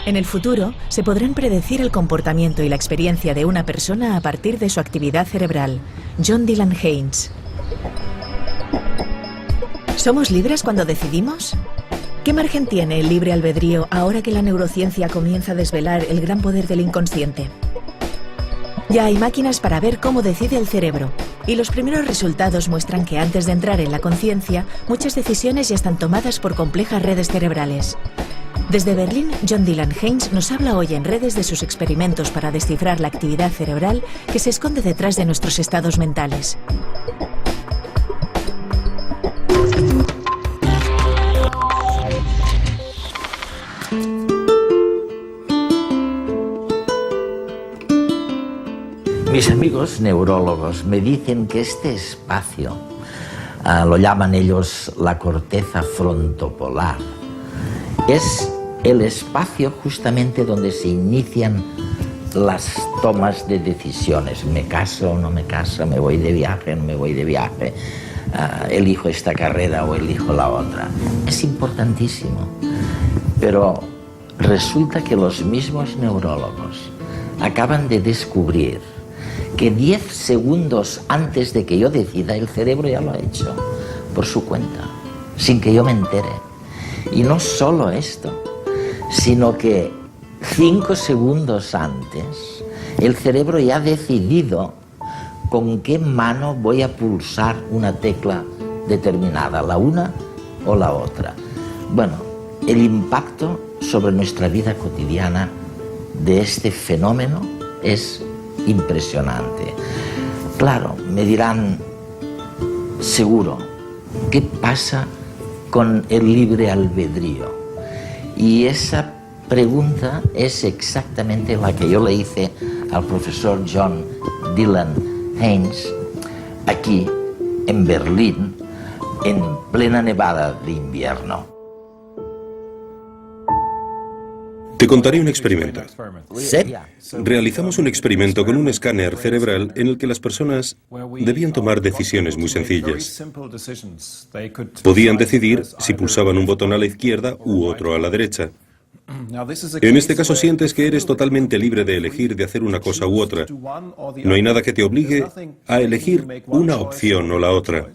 En el futuro, se podrán predecir el comportamiento y la experiencia de una persona a partir de su actividad cerebral. John Dylan Haynes. ¿Somos libres cuando decidimos? ¿Qué margen tiene el libre albedrío ahora que la neurociencia comienza a desvelar el gran poder del inconsciente? Ya hay máquinas para ver cómo decide el cerebro, y los primeros resultados muestran que antes de entrar en la conciencia, muchas decisiones ya están tomadas por complejas redes cerebrales. Desde Berlín, John Dylan Haynes nos habla hoy en redes de sus experimentos para descifrar la actividad cerebral que se esconde detrás de nuestros estados mentales. Mis amigos neurólogos me dicen que este espacio, lo llaman ellos la corteza frontopolar, es el espacio justamente donde se inician las tomas de decisiones. ¿Me caso o no me caso? ¿Me voy de viaje o no me voy de viaje? ¿Elijo esta carrera o elijo la otra? Es importantísimo. Pero resulta que los mismos neurólogos acaban de descubrir que 10 segundos antes de que yo decida, el cerebro ya lo ha hecho por su cuenta, sin que yo me entere. Y no solo esto, sino que 5 segundos antes, el cerebro ya ha decidido con qué mano voy a pulsar una tecla determinada, la una o la otra. Bueno, el impacto sobre nuestra vida cotidiana de este fenómeno es impresionante. Claro, me dirán, seguro, ¿qué pasa con el libre albedrío? Y esa pregunta es exactamente la que yo le hice al profesor John Dylan Haynes aquí en Berlín en plena nevada de invierno. Te contaré un experimento. ¿Sí? Realizamos un experimento con un escáner cerebral en el que las personas debían tomar decisiones muy sencillas. Podían decidir si pulsaban un botón a la izquierda u otro a la derecha. En este caso sientes que eres totalmente libre de elegir de hacer una cosa u otra. No hay nada que te obligue a elegir una opción o la otra.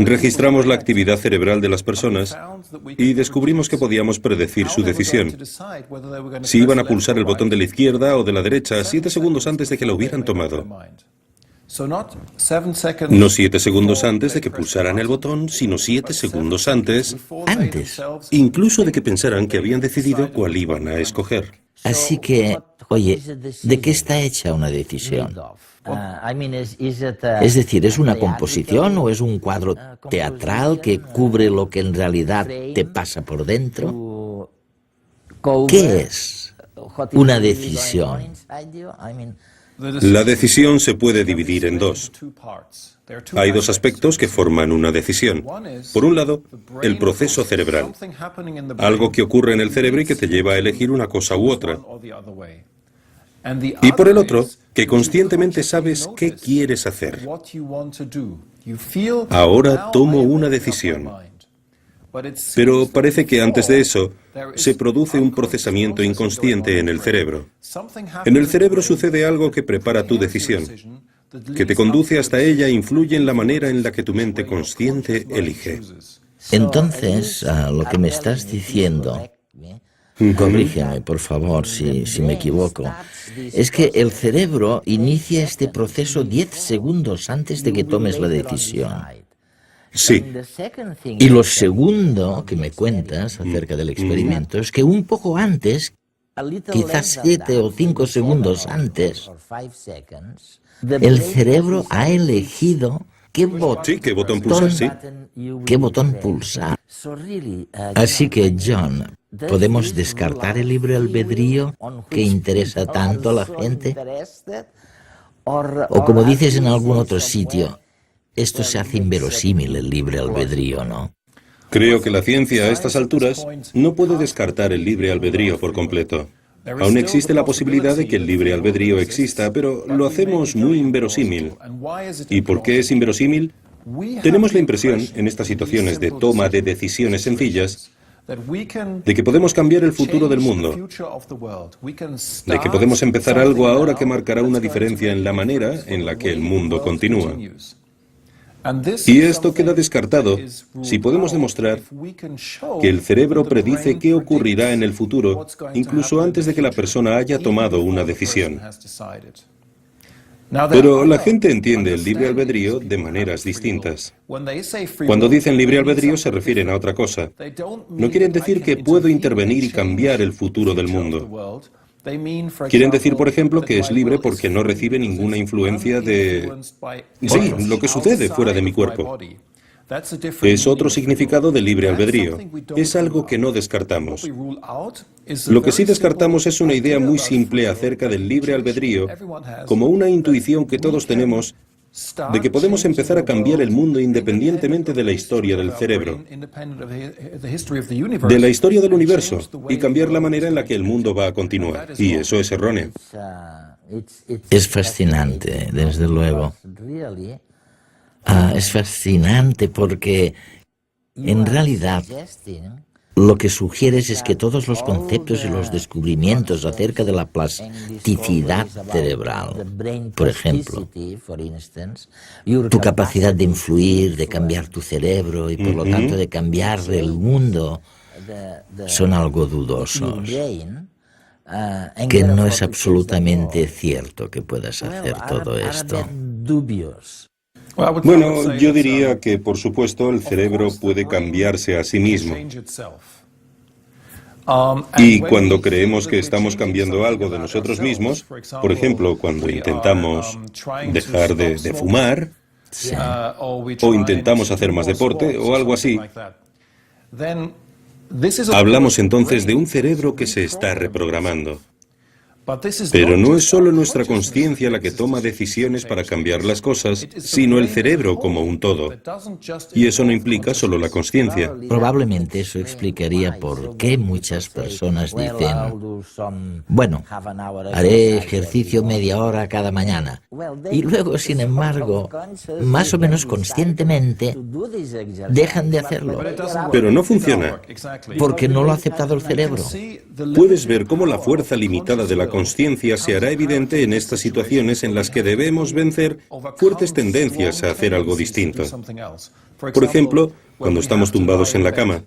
Registramos la actividad cerebral de las personas y descubrimos que podíamos predecir su decisión. Si iban a pulsar el botón de la izquierda o de la derecha 7 segundos antes de que la hubieran tomado. No 7 segundos antes de que pulsaran el botón, sino 7 segundos antes, incluso de que pensaran que habían decidido cuál iban a escoger. Así que, oye, ¿de qué está hecha una decisión? Es decir, ¿es una composición o es un cuadro teatral que cubre lo que en realidad te pasa por dentro? ¿Qué es una decisión? La decisión se puede dividir en dos. Hay dos aspectos que forman una decisión. Por un lado, el proceso cerebral, algo que ocurre en el cerebro y que te lleva a elegir una cosa u otra. Y por el otro, que conscientemente sabes qué quieres hacer. Ahora tomo una decisión. Pero parece que antes de eso, se produce un procesamiento inconsciente en el cerebro. En el cerebro sucede algo que prepara tu decisión, que te conduce hasta ella e influye en la manera en la que tu mente consciente elige. Entonces, lo que me estás diciendo, corrígeme por favor si me equivoco, es que el cerebro inicia este proceso 10 segundos antes de que tomes la decisión. Sí. Y lo segundo que me cuentas acerca del experimento es que un poco antes, quizás 7 o 5 segundos antes, el cerebro ha elegido qué botón pulsar, sí. ¿Qué botón pulsar? Así que, John, ¿podemos descartar el libre albedrío que interesa tanto a la gente? O como dices en algún otro sitio, esto se hace inverosímil el libre albedrío, ¿no? Creo que la ciencia a estas alturas no puede descartar el libre albedrío por completo. Aún existe la posibilidad de que el libre albedrío exista, pero lo hacemos muy inverosímil. ¿Y por qué es inverosímil? Tenemos la impresión, en estas situaciones de toma de decisiones sencillas, de que podemos cambiar el futuro del mundo, de que podemos empezar algo ahora que marcará una diferencia en la manera en la que el mundo continúa. Y esto queda descartado si podemos demostrar que el cerebro predice qué ocurrirá en el futuro, incluso antes de que la persona haya tomado una decisión. Pero la gente entiende el libre albedrío de maneras distintas. Cuando dicen libre albedrío se refieren a otra cosa. No quieren decir que puedo intervenir y cambiar el futuro del mundo. Quieren decir, por ejemplo, que es libre porque no recibe ninguna influencia de... Sí, lo que sucede fuera de mi cuerpo. Es otro significado del libre albedrío. Es algo que no descartamos. Lo que sí descartamos es una idea muy simple acerca del libre albedrío, como una intuición que todos tenemos de que podemos empezar a cambiar el mundo independientemente de la historia del cerebro, de la historia del universo, y cambiar la manera en la que el mundo va a continuar. Y eso es erróneo. Es fascinante, desde luego. Es fascinante porque, en realidad, lo que sugieres es que todos los conceptos y los descubrimientos acerca de la plasticidad cerebral, por ejemplo, tu capacidad de influir, de cambiar tu cerebro y por lo tanto de cambiar el mundo, son algo dudosos. Que no es absolutamente cierto que puedas hacer todo esto. Bueno, yo diría que, por supuesto, el cerebro puede cambiarse a sí mismo. Y cuando creemos que estamos cambiando algo de nosotros mismos, por ejemplo, cuando intentamos dejar de fumar, o intentamos hacer más deporte, o algo así, hablamos entonces de un cerebro que se está reprogramando. Pero no es solo nuestra consciencia la que toma decisiones para cambiar las cosas, sino el cerebro como un todo. Y eso no implica solo la consciencia. Probablemente eso explicaría por qué muchas personas dicen, bueno, haré ejercicio media hora cada mañana. Y luego, sin embargo, más o menos conscientemente, dejan de hacerlo. Pero no funciona. Porque no lo ha aceptado el cerebro. Puedes ver cómo la fuerza limitada de la consciencia se hará evidente en estas situaciones en las que debemos vencer fuertes tendencias a hacer algo distinto. Por ejemplo, cuando estamos tumbados en la cama.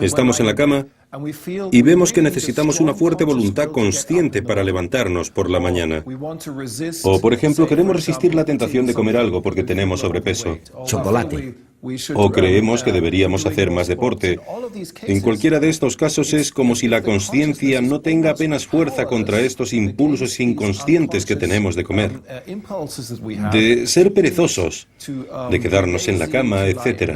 Estamos en la cama y vemos que necesitamos una fuerte voluntad consciente para levantarnos por la mañana. O, por ejemplo, queremos resistir la tentación de comer algo porque tenemos sobrepeso. Chocolate. O creemos que deberíamos hacer más deporte. En cualquiera de estos casos es como si la consciencia no tenga apenas fuerza contra estos impulsos inconscientes que tenemos de comer, de ser perezosos, de quedarnos en la cama, etc.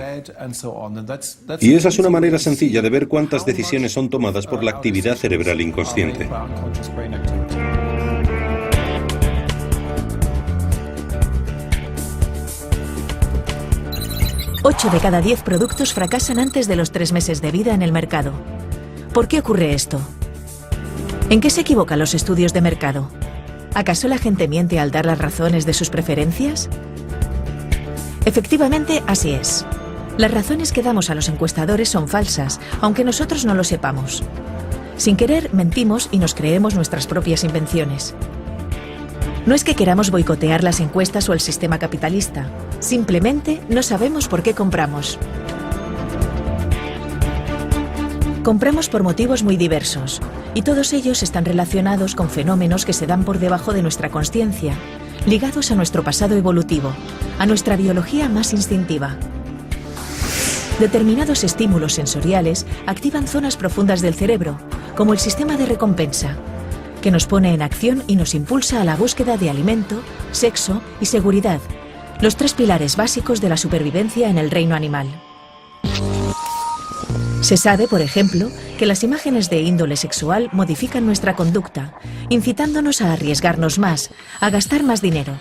Y esa es una manera sencilla de ver cuántas decisiones son tomadas por la actividad cerebral inconsciente. 8 de cada 10 productos fracasan antes de los 3 meses de vida en el mercado. ¿Por qué ocurre esto? ¿En qué se equivocan los estudios de mercado? ¿Acaso la gente miente al dar las razones de sus preferencias? Efectivamente, así es. Las razones que damos a los encuestadores son falsas, aunque nosotros no lo sepamos. Sin querer, mentimos y nos creemos nuestras propias invenciones. No es que queramos boicotear las encuestas o el sistema capitalista. Simplemente no sabemos por qué compramos. Compramos por motivos muy diversos, y todos ellos están relacionados con fenómenos que se dan por debajo de nuestra consciencia, ligados a nuestro pasado evolutivo, a nuestra biología más instintiva. Determinados estímulos sensoriales activan zonas profundas del cerebro, como el sistema de recompensa, que nos pone en acción y nos impulsa a la búsqueda de alimento, sexo y seguridad, los 3 pilares básicos de la supervivencia en el reino animal. Se sabe, por ejemplo, que las imágenes de índole sexual modifican nuestra conducta, incitándonos a arriesgarnos más, a gastar más dinero.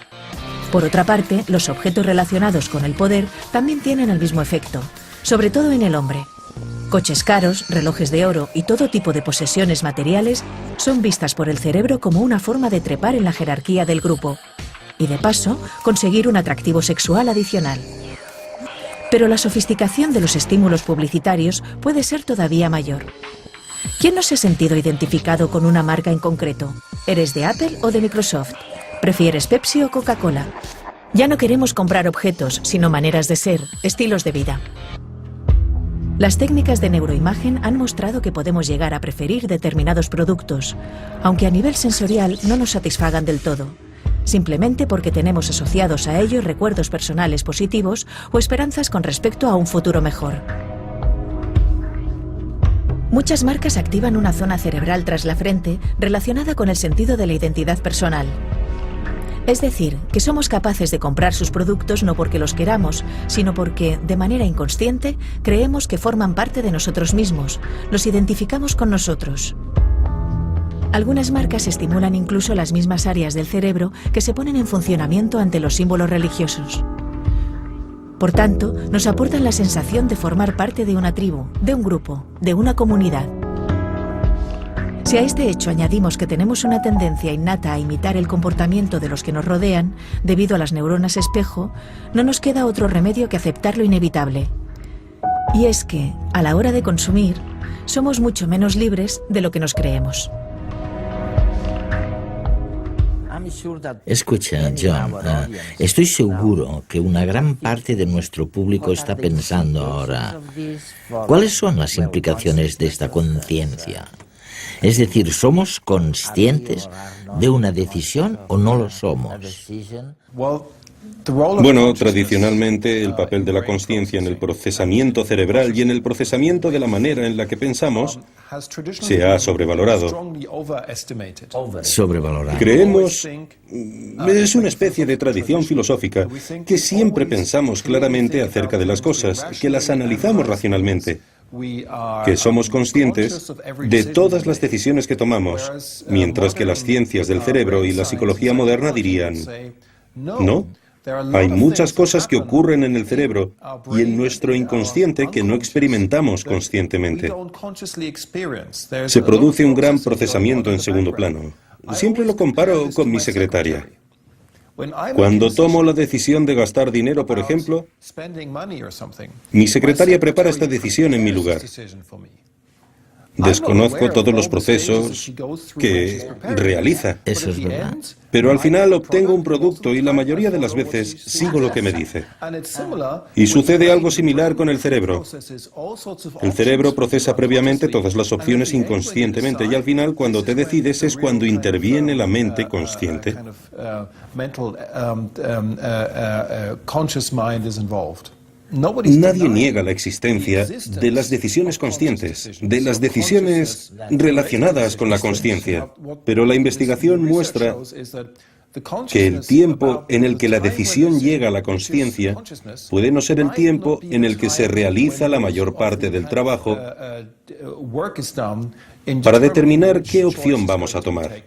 Por otra parte, los objetos relacionados con el poder también tienen el mismo efecto, sobre todo en el hombre. Coches caros, relojes de oro y todo tipo de posesiones materiales son vistas por el cerebro como una forma de trepar en la jerarquía del grupo y, de paso, conseguir un atractivo sexual adicional. Pero la sofisticación de los estímulos publicitarios puede ser todavía mayor. ¿Quién no se ha sentido identificado con una marca en concreto? ¿Eres de Apple o de Microsoft? ¿Prefieres Pepsi o Coca-Cola? Ya no queremos comprar objetos, sino maneras de ser, estilos de vida. Las técnicas de neuroimagen han mostrado que podemos llegar a preferir determinados productos, aunque a nivel sensorial no nos satisfagan del todo, simplemente porque tenemos asociados a ellos recuerdos personales positivos o esperanzas con respecto a un futuro mejor. Muchas marcas activan una zona cerebral tras la frente relacionada con el sentido de la identidad personal. Es decir, que somos capaces de comprar sus productos no porque los queramos, sino porque, de manera inconsciente, creemos que forman parte de nosotros mismos, los identificamos con nosotros. Algunas marcas estimulan incluso las mismas áreas del cerebro que se ponen en funcionamiento ante los símbolos religiosos. Por tanto, nos aportan la sensación de formar parte de una tribu, de un grupo, de una comunidad. Si a este hecho añadimos que tenemos una tendencia innata a imitar el comportamiento de los que nos rodean, debido a las neuronas espejo, no nos queda otro remedio que aceptar lo inevitable. Y es que, a la hora de consumir, somos mucho menos libres de lo que nos creemos. Escucha, John, estoy seguro que una gran parte de nuestro público está pensando ahora, ¿cuáles son las implicaciones de esta conciencia? Es decir, ¿somos conscientes de una decisión o no lo somos? Bueno, tradicionalmente el papel de la consciencia en el procesamiento cerebral y en el procesamiento de la manera en la que pensamos se ha sobrevalorado. Sobrevalorado. Creemos, es una especie de tradición filosófica, que siempre pensamos claramente acerca de las cosas, que las analizamos racionalmente, que somos conscientes de todas las decisiones que tomamos, mientras que las ciencias del cerebro y la psicología moderna dirían, no. Hay muchas cosas que ocurren en el cerebro y en nuestro inconsciente que no experimentamos conscientemente. Se produce un gran procesamiento en segundo plano. Siempre lo comparo con mi secretaria. Cuando tomo la decisión de gastar dinero, por ejemplo, mi secretaria prepara esta decisión en mi lugar. Desconozco todos los procesos que realiza. Eso es verdad. Pero al final obtengo un producto y la mayoría de las veces sigo lo que me dice. Y sucede algo similar con el cerebro. El cerebro procesa previamente todas las opciones inconscientemente y al final cuando te decides es cuando interviene la mente consciente. Nadie niega la existencia de las decisiones conscientes, de las decisiones relacionadas con la consciencia, pero la investigación muestra que el tiempo en el que la decisión llega a la consciencia puede no ser el tiempo en el que se realiza la mayor parte del trabajo para determinar qué opción vamos a tomar.